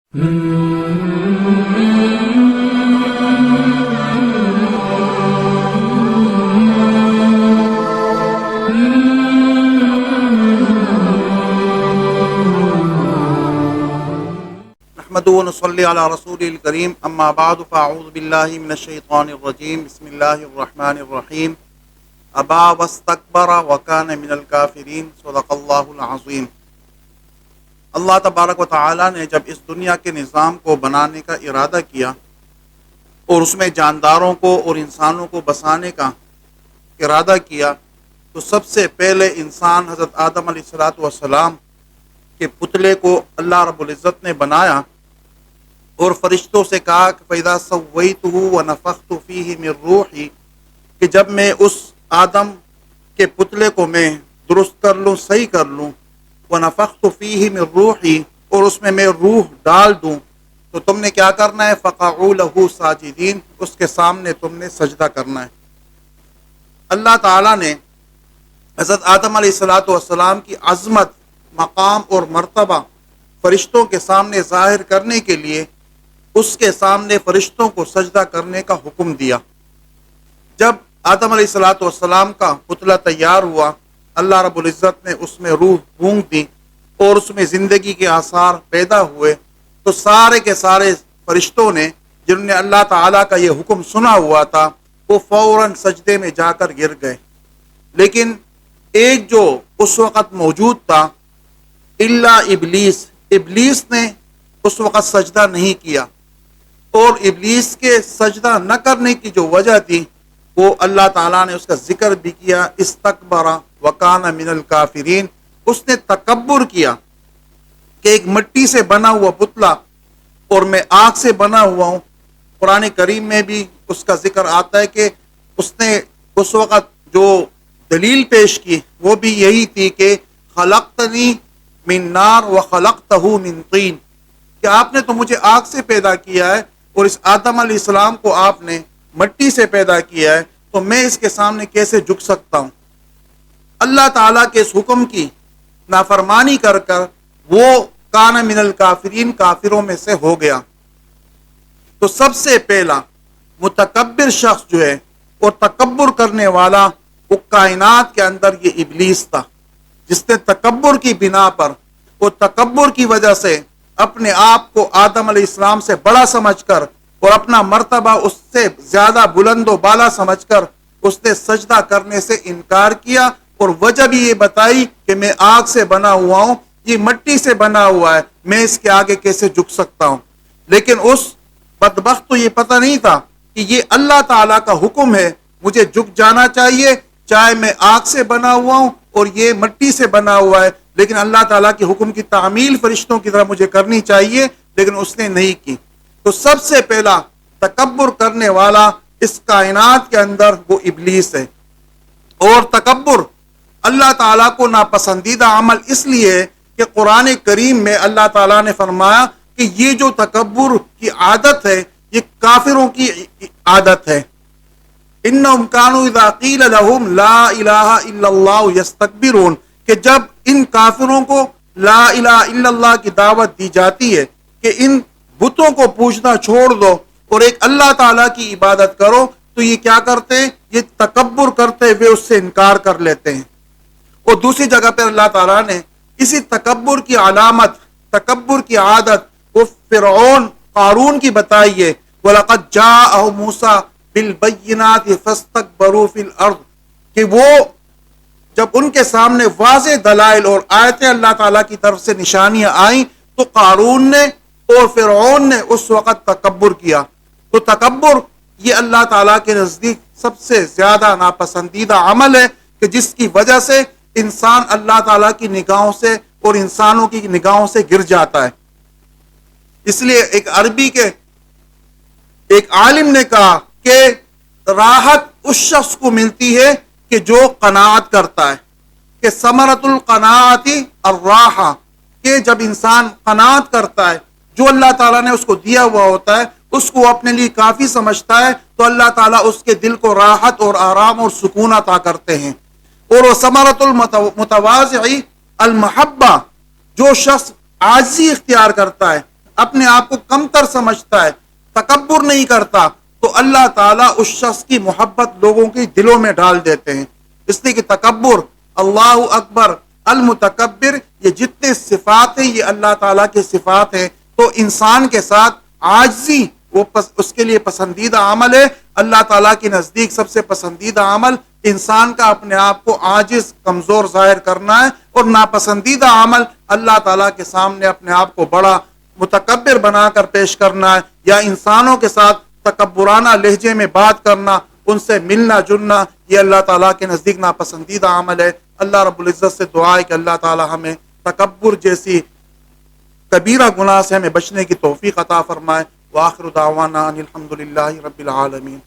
نحمده ونصلي على رسوله الكريم اما بعد فاعوذ بالله من الشيطان الرجيم بسم الله الرحمن الرحيم ابا واستكبر وكان من الكافرين صدق الله العظيم۔ اللہ تبارک و تعالیٰ نے جب اس دنیا کے نظام کو بنانے کا ارادہ کیا اور اس میں جانداروں کو اور انسانوں کو بسانے کا ارادہ کیا تو سب سے پہلے انسان حضرت آدم علیہ السلام کے پتلے کو اللہ رب العزت نے بنایا اور فرشتوں سے کہا کہ فَإِذَا سَوَّيْتُهُ وَنَفَخْتُ فِيهِ مِن رُوحِي، کہ جب میں اس آدم کے پتلے کو میں درست کر لوں، صحیح کر لوں، وَنَفَخْتُ فِيهِ مِن رُوحِي، اور اس میں روح ڈال دوں، تو تم نے کیا کرنا ہے؟ فَقَعُوا لَهُ سَاجِدِينَ، اس کے سامنے تم نے سجدہ کرنا ہے۔ اللہ تعالیٰ نے حضرت آدم علیہ السلام کی عظمت، مقام اور مرتبہ فرشتوں کے سامنے ظاہر کرنے کے لیے اس کے سامنے فرشتوں کو سجدہ کرنے کا حکم دیا۔ جب آدم علیہ السلام کا پتلا تیار ہوا، اللہ رب العزت نے اس میں روح پھونک دی اور اس میں زندگی کے آثار پیدا ہوئے، تو سارے کے سارے فرشتوں نے جنہوں نے اللہ تعالیٰ کا یہ حکم سنا ہوا تھا وہ فوراً سجدے میں جا کر گر گئے، لیکن ایک جو اس وقت موجود تھا الا ابلیس نے اس وقت سجدہ نہیں کیا، اور ابلیس کے سجدہ نہ کرنے کی جو وجہ تھی وہ اللہ تعالیٰ نے اس کا ذکر بھی کیا، استکبر وکان من الکافرین، اس نے تکبر کیا کہ ایک مٹی سے بنا ہوا پتلا اور میں آگ سے بنا ہوا ہوں۔ قرآن کریم میں بھی اس کا ذکر آتا ہے کہ اس نے اس وقت جو دلیل پیش کی وہ بھی یہی تھی کہ خلقتنی من نار وخلقتہ من طین، کہ آپ نے تو مجھے آگ سے پیدا کیا ہے اور اس آدم علیہ السلام کو آپ نے مٹی سے پیدا کیا ہے، تو میں اس کے سامنے کیسے جھک سکتا ہوں؟ اللہ تعالیٰ کے اس حکم کی نافرمانی کر کر وہ کان من الکافرین، کافروں میں سے ہو گیا۔ تو سب سے پہلا متکبر شخص جو ہے اور تکبر کرنے والا وہ کائنات کے اندر یہ ابلیس تھا، جس نے تکبر کی بنا پر، وہ تکبر کی وجہ سے اپنے آپ کو آدم علیہ السلام سے بڑا سمجھ کر اور اپنا مرتبہ اس سے زیادہ بلند و بالا سمجھ کر اس نے سجدہ کرنے سے انکار کیا، اور وجہ بھی یہ بتائی کہ میں آگ سے بنا ہوا ہوں، یہ مٹی سے بنا ہوا ہے، میں اس کے آگے کیسے جھک سکتا ہوں؟ لیکن اس بدبخت کو یہ پتہ نہیں تھا کہ یہ اللہ تعالیٰ کا حکم ہے، مجھے جھک جانا چاہیے، چاہے میں آگ سے بنا ہوا ہوں اور یہ مٹی سے بنا ہوا ہے، لیکن اللہ تعالیٰ کے حکم کی تعمیل فرشتوں کی طرح مجھے کرنی چاہیے، لیکن اس نے نہیں کی۔ تو سب سے پہلا تکبر کرنے والا اس کائنات کے اندر وہ ابلیس ہے، اور تکبر اللہ تعالیٰ کو ناپسندیدہ عمل اس لیے ہے کہ قرآن کریم میں اللہ تعالیٰ نے فرمایا کہ یہ جو تکبر کی عادت ہے یہ کافروں کی عادت ہے۔ انہم کانوا اذا قیل لہم لا الہ الا اللہ یستکبرون، کہ جب ان کافروں کو لا الہ الا اللہ کی دعوت دی جاتی ہے کہ ان بتوں کو پوجنا چھوڑ دو اور ایک اللہ تعالیٰ کی عبادت کرو، تو یہ کیا کرتے ہیں؟ یہ تکبر کرتے ہوئے اس سے انکار کر لیتے ہیں۔ اور دوسری جگہ پر اللہ تعالیٰ نے اسی تکبر کی علامت، تکبر کی عادت وہ فرعون قارون کی بتائی ہے، وَلَقَدْ جَاءَهُ مُوسَىٰ بِالْبَيِّنَاتِ فَاسْتَكْبَرُوا فِي الْأَرْضِ، کہ وہ جب ان کے سامنے واضح دلائل اور آیتیں اللہ تعالیٰ کی طرف سے نشانیاں آئیں تو قارون نے اور فرعون نے اس وقت تکبر کیا۔ تو تکبر یہ اللہ تعالیٰ کے نزدیک سب سے زیادہ ناپسندیدہ عمل ہے کہ جس کی وجہ سے انسان اللہ تعالیٰ کی نگاہوں سے اور انسانوں کی نگاہوں سے گر جاتا ہے۔ اس لیے ایک عربی کے ایک عالم نے کہا کہ راحت اس شخص کو ملتی ہے کہ جو قناعت کرتا ہے، کہ ثمرۃ القناعت الراحہ، کہ جب انسان قناعت کرتا ہے جو اللہ تعالیٰ نے اس کو دیا ہوا ہوتا ہے اس کو اپنے لیے کافی سمجھتا ہے، تو اللہ تعالیٰ اس کے دل کو راحت اور آرام اور سکون عطا کرتے ہیں۔ اور وہ ثمرۃ المتواضع المحبہ، جو شخص عاجزی اختیار کرتا ہے، اپنے آپ کو کمتر سمجھتا ہے، تکبر نہیں کرتا، تو اللہ تعالیٰ اس شخص کی محبت لوگوں کے دلوں میں ڈال دیتے ہیں۔ اس لیے کہ تکبر، اللہ اکبر، المتکبر، یہ جتنے صفات ہیں یہ اللہ تعالیٰ کے صفات ہیں۔ تو انسان کے ساتھ عاجزی وہ اس کے لیے پسندیدہ عمل ہے۔ اللہ تعالیٰ کے نزدیک سب سے پسندیدہ عمل انسان کا اپنے آپ کو عاجز کمزور ظاہر کرنا ہے، اور ناپسندیدہ عمل اللہ تعالیٰ کے سامنے اپنے آپ کو بڑا متکبر بنا کر پیش کرنا ہے، یا انسانوں کے ساتھ تکبرانہ لہجے میں بات کرنا، ان سے ملنا جلنا، یہ اللہ تعالیٰ کے نزدیک ناپسندیدہ عمل ہے۔ اللہ رب العزت سے دعا ہے کہ اللہ تعالیٰ ہمیں تکبر جیسی کبیرہ گناہ سے ہمیں بچنے کی توفیق عطا فرمائے۔ وآخر دعوانا ان الحمد للہ رب العالمین۔